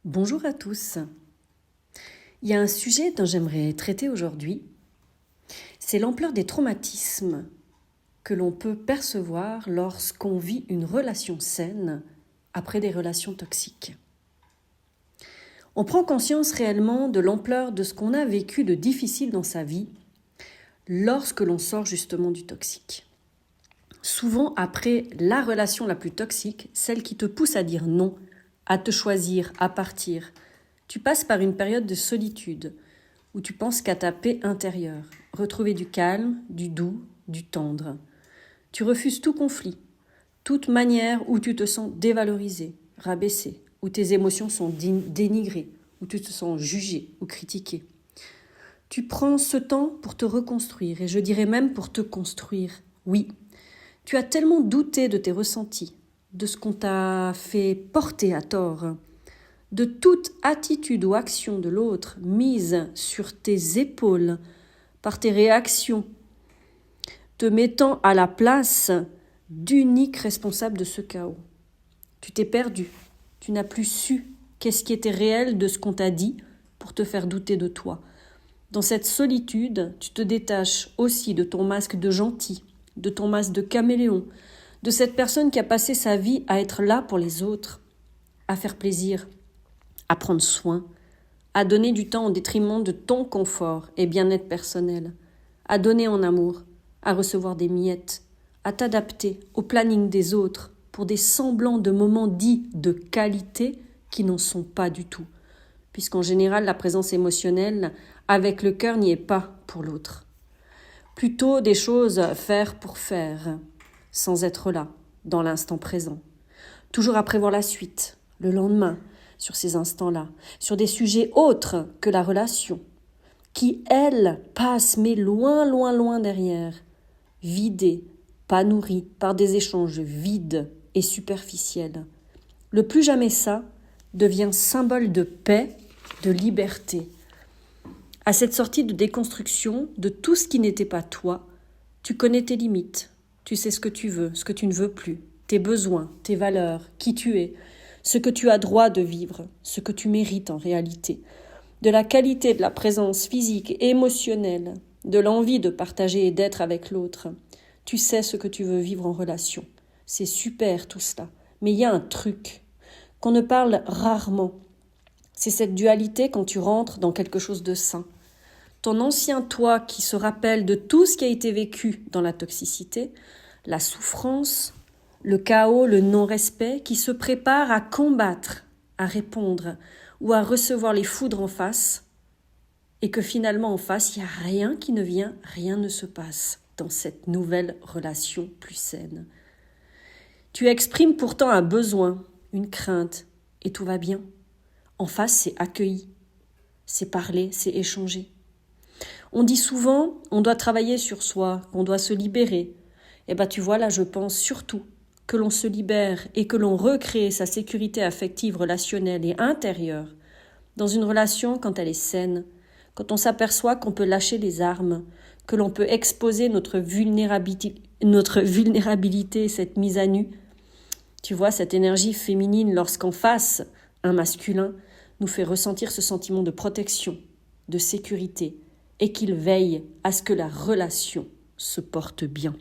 Bonjour à tous. Il y a un sujet dont j'aimerais traiter aujourd'hui, c'est l'ampleur des traumatismes que l'on peut percevoir lorsqu'on vit une relation saine après des relations toxiques. On prend conscience réellement de l'ampleur de ce qu'on a vécu de difficile dans sa vie lorsque l'on sort justement du toxique. Souvent après la relation la plus toxique, celle qui te pousse à dire non, à te choisir, à partir, tu passes par une période de solitude où tu penses qu'à ta paix intérieure, retrouver du calme, du doux, du tendre. Tu refuses tout conflit, toute manière où tu te sens dévalorisé, rabaissé, où tes émotions sont dénigrées, où tu te sens jugé ou critiqué. Tu prends ce temps pour te reconstruire et je dirais même pour te construire. Oui, tu as tellement douté de tes ressentis, de ce qu'on t'a fait porter à tort, de toute attitude ou action de l'autre mise sur tes épaules par tes réactions, te mettant à la place d'unique responsable de ce chaos. Tu t'es perdu, tu n'as plus su qu'est-ce qui était réel de ce qu'on t'a dit pour te faire douter de toi. Dans cette solitude, tu te détaches aussi de ton masque de gentil, de ton masque de caméléon, de cette personne qui a passé sa vie à être là pour les autres, à faire plaisir, à prendre soin, à donner du temps au détriment de ton confort et bien-être personnel, à donner en amour, à recevoir des miettes, à t'adapter au planning des autres pour des semblants de moments dits de qualité qui n'en sont pas du tout, puisqu'en général la présence émotionnelle avec le cœur n'y est pas pour l'autre. Plutôt des choses faire pour faire, sans être là, dans l'instant présent. Toujours à prévoir la suite, le lendemain, sur ces instants-là, sur des sujets autres que la relation, qui, elle, passe mais loin, loin, loin derrière, vidée, pas nourrie par des échanges vides et superficiels. Le plus jamais ça devient symbole de paix, de liberté. À cette sortie de déconstruction de tout ce qui n'était pas toi, tu connais tes limites, tu sais ce que tu veux, ce que tu ne veux plus, tes besoins, tes valeurs, qui tu es, ce que tu as droit de vivre, ce que tu mérites en réalité, de la qualité de la présence physique et émotionnelle, de l'envie de partager et d'être avec l'autre. Tu sais ce que tu veux vivre en relation. C'est super tout cela, mais il y a un truc qu'on ne parle rarement. C'est cette dualité quand tu rentres dans quelque chose de sain. Ton ancien toi qui se rappelle de tout ce qui a été vécu dans la toxicité, la souffrance, le chaos, le non-respect, qui se prépare à combattre, à répondre ou à recevoir les foudres en face, et que finalement en face, il n'y a rien qui ne vient, rien ne se passe dans cette nouvelle relation plus saine. Tu exprimes pourtant un besoin, une crainte, et tout va bien. En face, c'est accueilli, c'est parler, c'est échanger. On dit souvent, on doit travailler sur soi, qu'on doit se libérer. Eh bien, tu vois, là, je pense surtout que l'on se libère et que l'on recrée sa sécurité affective, relationnelle et intérieure dans une relation quand elle est saine, quand on s'aperçoit qu'on peut lâcher les armes, que l'on peut exposer notre vulnérabilité, cette mise à nu. Tu vois, cette énergie féminine, lorsqu'en face, un masculin nous fait ressentir ce sentiment de protection, de sécurité, et qu'il veille à ce que la relation se porte bien.